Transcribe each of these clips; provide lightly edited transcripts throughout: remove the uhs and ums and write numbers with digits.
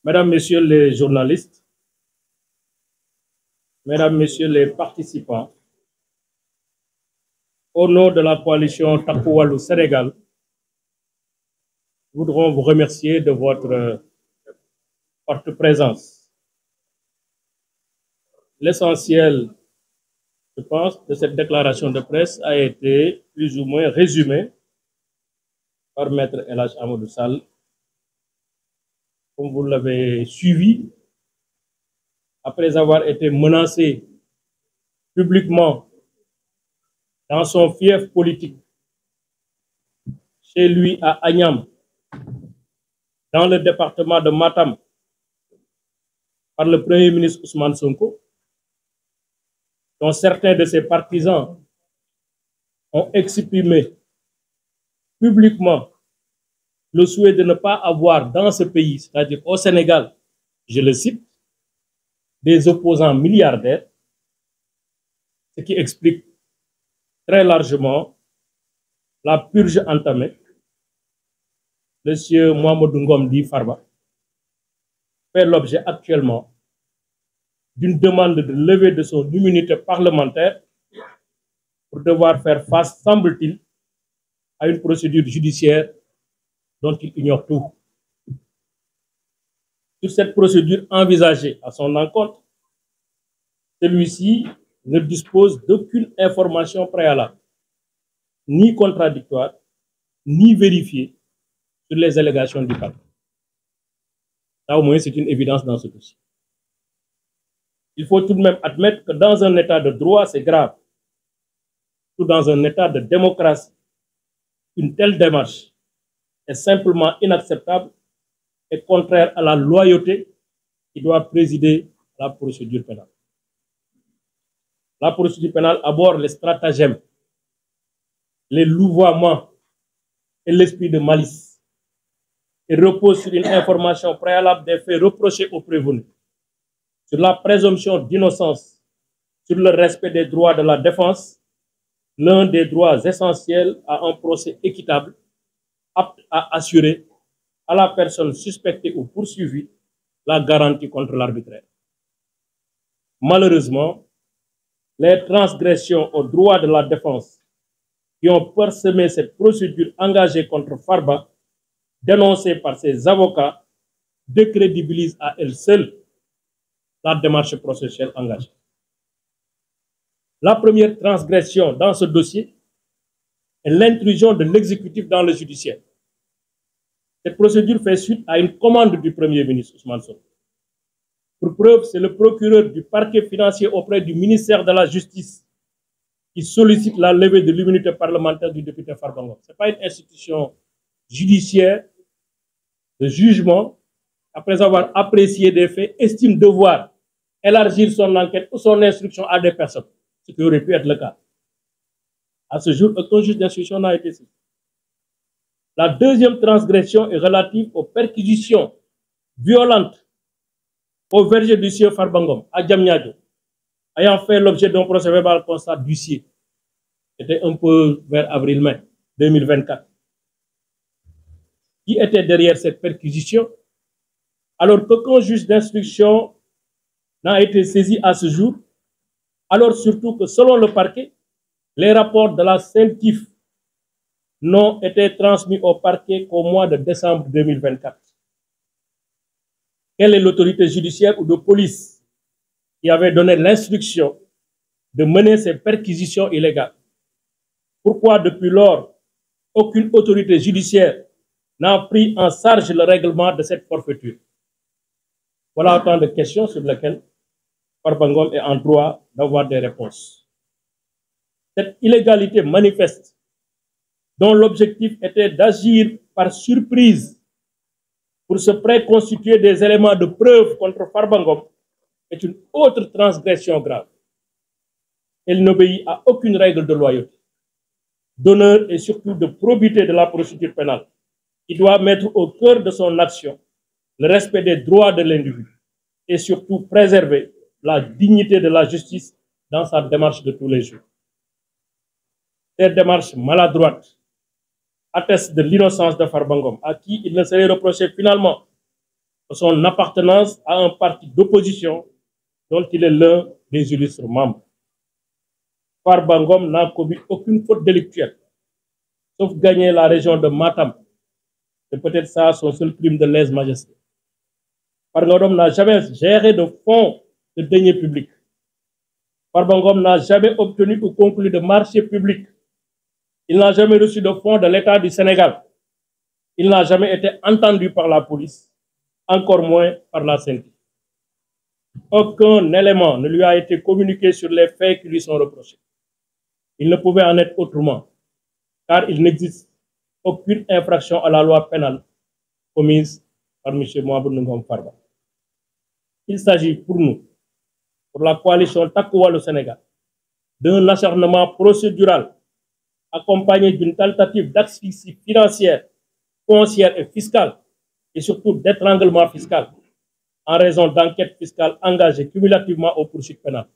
Mesdames, Messieurs les journalistes, Mesdames, Messieurs les participants, au nom de la coalition Takku Wallu Sénégal, nous voudrons vous remercier de votre forte présence. L'essentiel, je pense, de cette déclaration de presse a été plus ou moins résumé par Maître El Hadj Amadou Sall. Comme vous l'avez suivi, après avoir été menacé publiquement dans son fief politique, chez lui à Agnam, dans le département de Matam, par le Premier ministre Ousmane Sonko, dont certains de ses partisans ont exprimé publiquement le souhait de ne pas avoir dans ce pays, c'est-à-dire au Sénégal, je le cite, des opposants milliardaires, ce qui explique très largement la purge entamée. Monsieur Mamadou Ngom Di Farba fait l'objet actuellement d'une demande de levée de son immunité parlementaire pour devoir faire face, semble-t-il, à une procédure judiciaire dont il ignore tout. Sur cette procédure envisagée à son encontre, celui-ci ne dispose d'aucune information préalable, ni contradictoire, ni vérifiée sur les allégations du parquet. Ça, au moins, c'est une évidence dans ce dossier. Il faut tout de même admettre que dans un état de droit, c'est grave. Tout dans un état de démocratie, une telle démarche est simplement inacceptable et contraire à la loyauté qui doit présider la procédure pénale. La procédure pénale aborde les stratagèmes, les louvoiements et l'esprit de malice et repose sur une information préalable des faits reprochés aux prévenus, sur la présomption d'innocence, sur le respect des droits de la défense, l'un des droits essentiels à un procès équitable, apte à assurer à la personne suspectée ou poursuivie la garantie contre l'arbitraire. Malheureusement, les transgressions aux droits de la défense qui ont parsemé cette procédure engagée contre Farba, dénoncée par ses avocats, décrédibilisent à elles seules la démarche processuelle engagée. La première transgression dans ce dossier est l'intrusion de l'exécutif dans le judiciaire. Cette procédure fait suite à une commande du Premier ministre Ousmane Sonko. Pour preuve, c'est le procureur du parquet financier auprès du ministère de la Justice qui sollicite la levée de l'immunité parlementaire du député Farba Ngom. Ce n'est pas une institution judiciaire de jugement, après avoir apprécié des faits, estime devoir élargir son enquête ou son instruction à des personnes, ce qui aurait pu être le cas. À ce jour, aucun juge d'instruction n'a été saisi. La deuxième transgression est relative aux perquisitions violentes au verger du sieur Farba Ngom à Diamniadio, ayant fait l'objet d'un procès-verbal constat d'huissier. C'était un peu vers avril-mai 2024. Qui était derrière cette perquisition, alors qu'aucun juge d'instruction n'a été saisi à ce jour, alors surtout que selon le parquet, les rapports de la CENTIF n'ont été transmis au parquet qu'au mois de décembre 2024. Quelle est l'autorité judiciaire ou de police qui avait donné l'instruction de mener ces perquisitions illégales? Pourquoi depuis lors, aucune autorité judiciaire n'a pris en charge le règlement de cette forfaiture? Voilà autant de questions sur lesquelles Farba Ngom est en droit d'avoir des réponses. Cette illégalité manifeste, dont l'objectif était d'agir par surprise pour se préconstituer des éléments de preuve contre Farba Ngom, est une autre transgression grave. Elle n'obéit à aucune règle de loyauté, d'honneur et surtout de probité de la procédure pénale, qui doit mettre au cœur de son action le respect des droits de l'individu et surtout préserver la dignité de la justice dans sa démarche de tous les jours. Cette démarche maladroite atteste de l'innocence de Farba Ngom, à qui il ne serait reproché finalement son appartenance à un parti d'opposition dont il est l'un des illustres membres. Farba Ngom n'a commis aucune faute délictuelle, sauf gagner la région de Matam. C'est peut-être ça son seul crime de lèse-majesté. Farba Ngom n'a jamais géré de fonds de deniers publics. Farba Ngom n'a jamais obtenu ou conclu de marché public. Il n'a jamais reçu de fonds de l'État du Sénégal. Il n'a jamais été entendu par la police, encore moins par la CENTI. Aucun élément ne lui a été communiqué sur les faits qui lui sont reprochés. Il ne pouvait en être autrement, car il n'existe aucune infraction à la loi pénale commise par M. Mouhamadou Ngom Farba. Il s'agit pour nous, pour la coalition Takku Wallu Sénégal, d'un acharnement procédural accompagné d'une tentative d'asphyxie financière, foncière et fiscale, et surtout d'étranglement fiscal, en raison d'enquêtes fiscales engagées cumulativement aux poursuites pénales.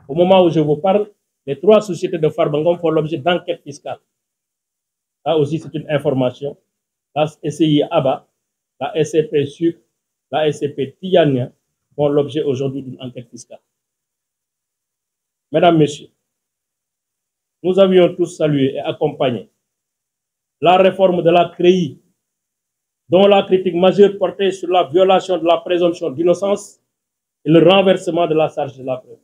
Au moment où je vous parle, les 3 sociétés de Farba Ngom font l'objet d'enquêtes fiscales. Là aussi, c'est une information. La SCI ABA, la SCP Sucre, la SCP Tijania font l'objet aujourd'hui d'une enquête fiscale. Mesdames, Messieurs, nous avions tous salué et accompagné la réforme de la CREI, dont la critique majeure portait sur la violation de la présomption d'innocence et le renversement de la charge de la preuve.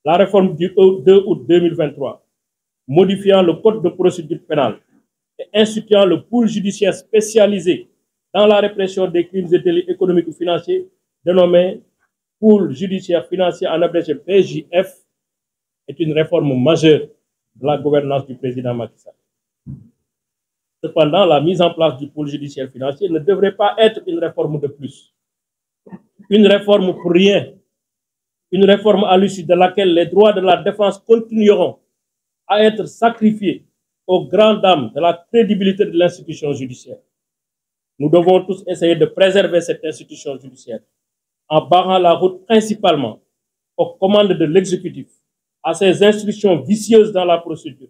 La réforme du 2 août 2023, modifiant le code de procédure pénale et instituant le pôle judiciaire spécialisé dans la répression des crimes et délits économiques ou financiers, dénommé pôle judiciaire financier en abrégé PJF, est une réforme majeure de la gouvernance du président Macky Sall. Cependant, la mise en place du pôle judiciaire financier ne devrait pas être une réforme de plus. Une réforme pour rien. Une réforme à l'issue de laquelle les droits de la défense continueront à être sacrifiés aux grandes dames de la crédibilité de l'institution judiciaire. Nous devons tous essayer de préserver cette institution judiciaire en barrant la route principalement aux commandes de l'exécutif, à ses instructions vicieuses dans la procédure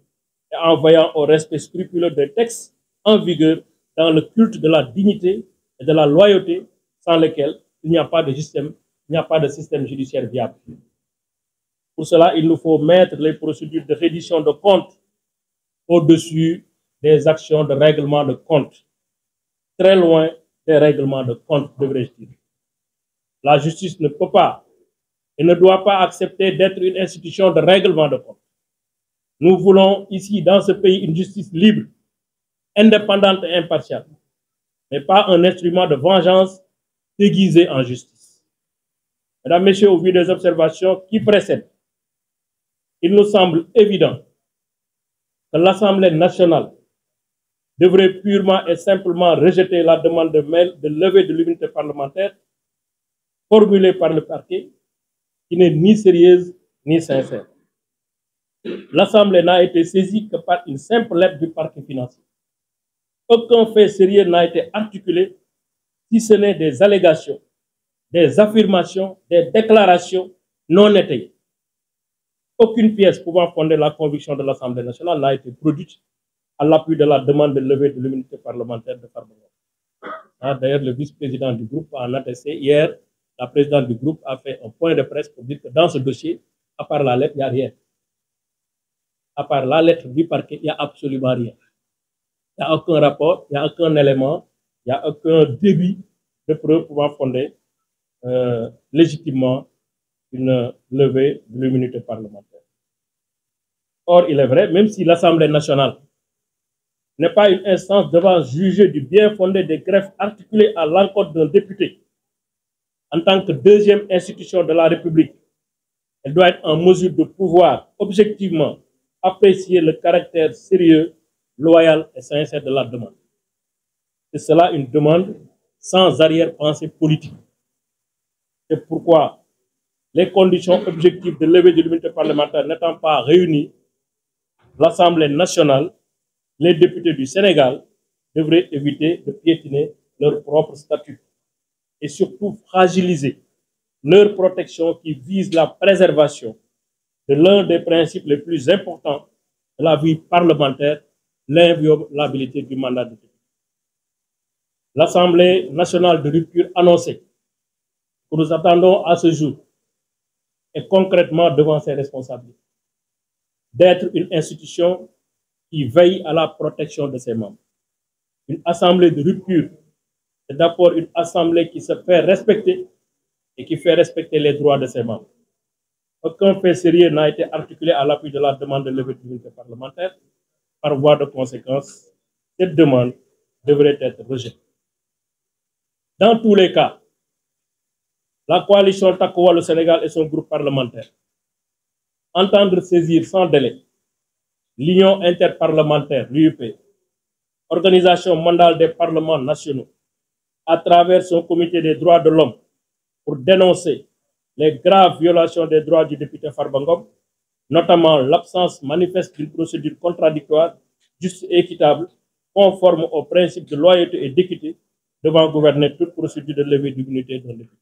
et en veillant au respect scrupuleux des textes en vigueur dans le culte de la dignité et de la loyauté sans lesquels il n'y a pas de système judiciaire viable. Pour cela, il nous faut mettre les procédures de reddition de comptes au-dessus des actions de règlement de compte, très loin des règlements de compte, devrais-je dire. La justice ne peut pas et ne doit pas accepter d'être une institution de règlement de compte. Nous voulons ici, dans ce pays, une justice libre, indépendante et impartiale, mais pas un instrument de vengeance déguisé en justice. Mesdames, Messieurs, au vu des observations qui précèdent, il nous semble évident que l'Assemblée nationale devrait purement et simplement rejeter la demande de levée de l'immunité parlementaire formulée par le parquet, qui n'est ni sérieuse ni sincère. L'Assemblée n'a été saisie que par une simple lettre du parquet financier. Aucun fait sérieux n'a été articulé, si ce n'est des allégations, des affirmations, des déclarations non étayées. Aucune pièce pouvant fonder la conviction de l'Assemblée nationale n'a été produite à l'appui de la demande de levée de l'immunité parlementaire de Farba Ngom. D'ailleurs, le vice-président du groupe a en attesté hier. La présidente du groupe a fait un point de presse pour dire que dans ce dossier, à part la lettre, il n'y a rien. À part la lettre du parquet, il n'y a absolument rien. Il n'y a aucun rapport, il n'y a aucun élément, il n'y a aucun début de preuve pouvant fonder légitimement une levée de l'immunité parlementaire. Or, il est vrai, même si l'Assemblée nationale n'est pas une instance devant juger du bien fondé des greffes articulées à l'encontre d'un député, en tant que deuxième institution de la République, elle doit être en mesure de pouvoir objectivement apprécier le caractère sérieux, loyal et sincère de la demande. C'est cela une demande sans arrière-pensée politique. C'est pourquoi les conditions objectives de levée de l'immunité parlementaire n'étant pas réunies, l'Assemblée nationale, les députés du Sénégal devraient éviter de piétiner leur propre statut et surtout fragiliser leur protection qui vise la préservation de l'un des principes les plus importants de la vie parlementaire, l'inviolabilité du mandat de député. L'Assemblée nationale de rupture annoncée, que nous attendons à ce jour, est concrètement devant ses responsabilités, d'être une institution qui veille à la protection de ses membres. Une assemblée de rupture, c'est d'abord une assemblée qui se fait respecter et qui fait respecter les droits de ses membres. Aucun fait sérieux n'a été articulé à l'appui de la demande de levée de l'immunité parlementaire. Par voie de conséquence, cette demande devrait être rejetée. Dans tous les cas, la coalition Takku Wallu Sénégal et son groupe parlementaire entendent saisir sans délai l'Union interparlementaire, l'UIP, organisation mondiale des parlements nationaux, à travers son comité des droits de l'homme, pour dénoncer les graves violations des droits du député Farba Ngom, notamment l'absence manifeste d'une procédure contradictoire, juste et équitable, conforme aux principes de loyauté et d'équité, devant gouverner toute procédure de levée d'immunité d'un député.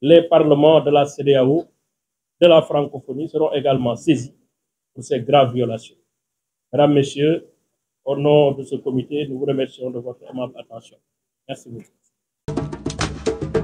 Les parlements de la CEDEAO, de la francophonie seront également saisis pour ces graves violations. Mesdames, Messieurs, au nom de ce comité, nous vous remercions de votre aimable attention. Merci beaucoup.